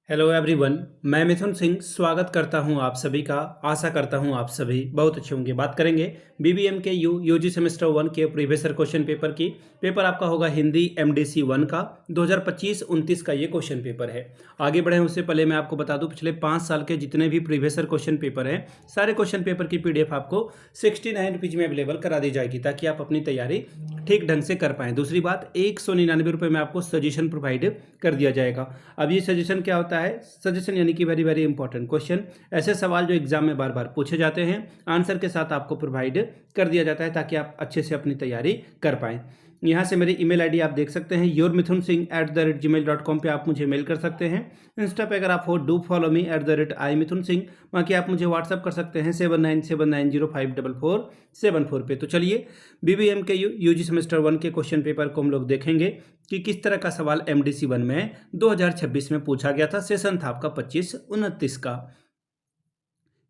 Hello everyone, मैं मिथुन सिंह स्वागत करता हूं आप सभी का। आशा करता हूं आप सभी बहुत अच्छे होंगे। बात करेंगे बीबीएम के यूजी सेमेस्टर 1 के प्रीवियस ईयर क्वेश्चन पेपर की। पेपर आपका होगा हिंदी एमडीसी 1 का 2025-29 का ये क्वेश्चन पेपर है। आगे बढ़े उससे पहले मैं आपको बता दूं, पिछले 5 साल के जितने भी प्रीवियस ईयर क्वेश्चन पेपर हैं, सारे क्वेश्चन पेपर की पीडीएफ आपको 69 रुपीज़ में अवेलेबल करा दी जाएगी, ताकि आप अपनी तैयारी ठीक ढंग से कर पाएँ। दूसरी बात, 199 रुपये में आपको सजेशन प्रोवाइड कर दिया जाएगा। अब ये सजेशन क्या होता है? सजेशन यानी कि वेरी वेरी इंपॉर्टेंट क्वेश्चन, ऐसे सवाल जो एग्जाम में बार बार पूछे जाते हैं, आंसर के साथ आपको प्रोवाइड कर दिया जाता है, ताकि आप अच्छे से अपनी तैयारी कर पाएँ। यहाँ से मेरी ईमेल आईडी आप देख सकते हैं, yourmithunsingh@gmail.com पे आप मुझे मेल कर सकते हैं। इंस्टा पे अगर आप हो, डू फॉलो मी @imithunsingh। बाकी आप मुझे व्हाट्सअप कर सकते हैं 7979054474 पे। तो चलिए, बीबीएम के यूजी सेमेस्टर 1 के क्वेश्चन पेपर को हम लोग देखेंगे कि किस तरह का सवाल एमडीसी 1 में 2026 में पूछा गया था। सेशन था आपका 25-29 का।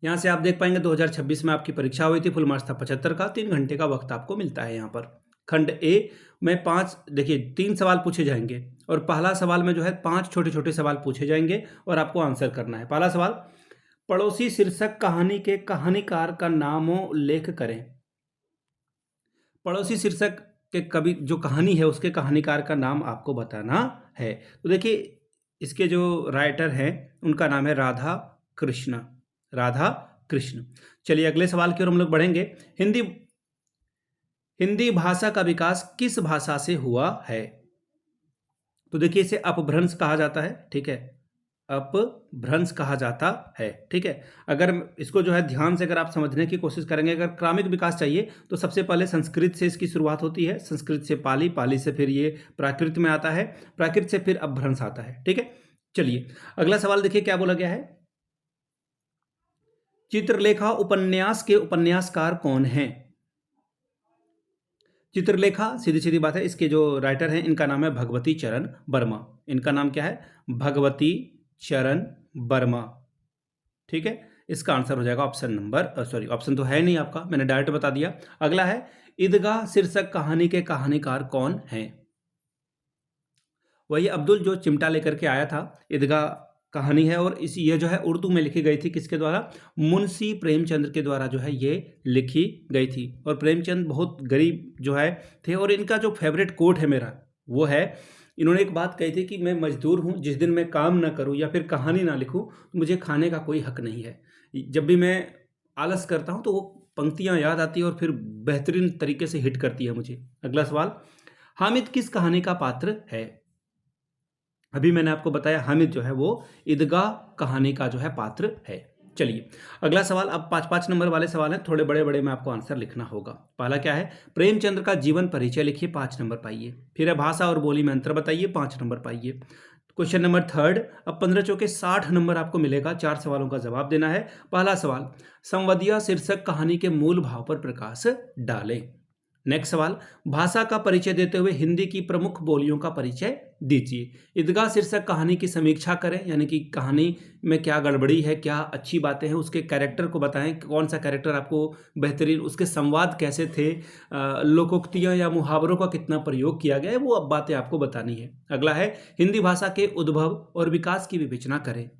यहाँ से आप देख पाएंगे 2026 में आपकी परीक्षा हुई थी, फुल मार्क्स था 75 का। 3 घंटे का वक्त आपको मिलता है यहाँ पर। खंड ए में 3 सवाल पूछे जाएंगे, और पहला सवाल में जो है 5 छोटे छोटे सवाल पूछे जाएंगे और आपको आंसर करना है। पहला सवाल, पड़ोसी शीर्षक कहानी के कहानीकार का नामो उल्लेख करें। पड़ोसी शीर्षक के कवि जो कहानी है, उसके कहानीकार का नाम आपको बताना है। तो देखिए, इसके जो राइटर हैं उनका नाम है राधा कृष्ण। राधा कृष्ण। चलिए अगले सवाल की ओर हम लोग बढ़ेंगे। हिंदी भाषा का विकास किस भाषा से हुआ है? तो देखिए, इसे अपभ्रंश कहा जाता है, ठीक है, अपभ्रंश कहा जाता है, ठीक है। अगर इसको जो है ध्यान से अगर आप समझने की कोशिश करेंगे, अगर क्रमिक विकास चाहिए तो सबसे पहले संस्कृत से इसकी शुरुआत होती है, संस्कृत से पाली, पाली से फिर ये प्राकृत में आता है, प्राकृत से फिर अपभ्रंश आता है, ठीक है। चलिए अगला सवाल देखिए क्या बोला गया है। चित्रलेखा उपन्यास के उपन्यासकार कौन हैं? चित्रलेखा, सीधी सीधी बात है, इसके जो राइटर हैं इनका नाम है भगवती चरण वर्मा। इनका नाम क्या है? भगवती चरण वर्मा, ठीक है। इसका आंसर हो जाएगा ऑप्शन तो है नहीं आपका, मैंने डायरेक्ट बता दिया। अगला है, ईदगाह शीर्षक कहानी के कहानीकार कौन हैं? वही अब्दुल जो चिमटा लेकर के आया था। ईदगाह कहानी है, और ये जो है उर्दू में लिखी गई थी, किसके द्वारा? मुंशी प्रेमचंद के द्वारा जो है ये लिखी गई थी। और प्रेमचंद बहुत गरीब जो है थे, और इनका जो फेवरेट कोट है मेरा वो है, इन्होंने एक बात कही थी कि मैं मजदूर हूँ, जिस दिन मैं काम ना करूँ या फिर कहानी ना लिखूँ, मुझे खाने का कोई हक नहीं है। जब भी मैं आलस करता हूँ तो वो पंक्तियाँ याद आती है और फिर बेहतरीन तरीके से हिट करती है मुझे। अगला सवाल, हामिद किस कहानी का पात्र है? अभी मैंने आपको बताया हामिद जो है वो ईदगाह कहानी का जो है पात्र है। चलिए अगला सवाल, अब 5-5 नंबर वाले सवाल हैं, थोड़े बड़े बड़े में आपको आंसर लिखना होगा। पहला क्या है? प्रेमचंद्र का जीवन परिचय लिखिए, 5 नंबर पाइए। फिर है भाषा और बोली में अंतर बताइए, 5 नंबर पाइए। क्वेश्चन नंबर 3, अब 15 चौके 60 नंबर आपको मिलेगा। 4 सवालों का जवाब देना है। पहला सवाल, संवदिया शीर्षक कहानी के मूल भाव पर प्रकाश डालें। नेक्स्ट सवाल, भाषा का परिचय देते हुए हिंदी की प्रमुख बोलियों का परिचय दीजिए। ईदगाह शीर्षक कहानी की समीक्षा करें, यानी कि कहानी में क्या गड़बड़ी है, क्या अच्छी बातें हैं, उसके कैरेक्टर को बताएं, कौन सा कैरेक्टर आपको बेहतरीन, उसके संवाद कैसे थे, लोकोक्तियां या मुहावरों का कितना प्रयोग किया गया है, वो अब बातें आपको बतानी है। अगला है, हिंदी भाषा के उद्भव और विकास की विवेचना करें।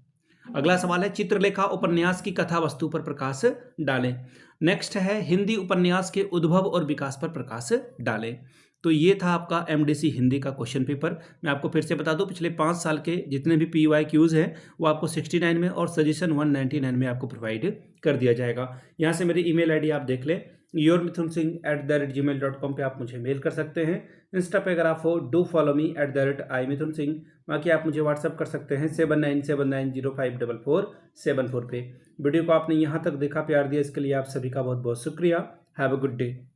अगला सवाल है, चित्रलेखा उपन्यास की कथा वस्तु पर प्रकाश डालें। नेक्स्ट है, हिंदी उपन्यास के उद्भव और विकास पर प्रकाश डालें। तो ये था आपका एमडीसी हिंदी का क्वेश्चन पेपर। मैं आपको फिर से बता दूं, पिछले 5 साल के जितने भी PYQs हैं वो आपको 69 में और सजेशन 199 में आपको प्रोवाइड कर दिया जाएगा। यहाँ से मेरी ईमेल आईडी आप देख लें, yourmithunsingh@gmail.com पे आप मुझे मेल कर सकते हैं। इंस्टा पे अगर आप हो, डू फॉलो मी @imithunsingh। बाकी आप मुझे व्हाट्सअप कर सकते हैं 7979054474 पे। वीडियो को आपने यहाँ तक देखा, प्यार दिया, इसके लिए आप सभी का बहुत बहुत शुक्रिया। Have a good day.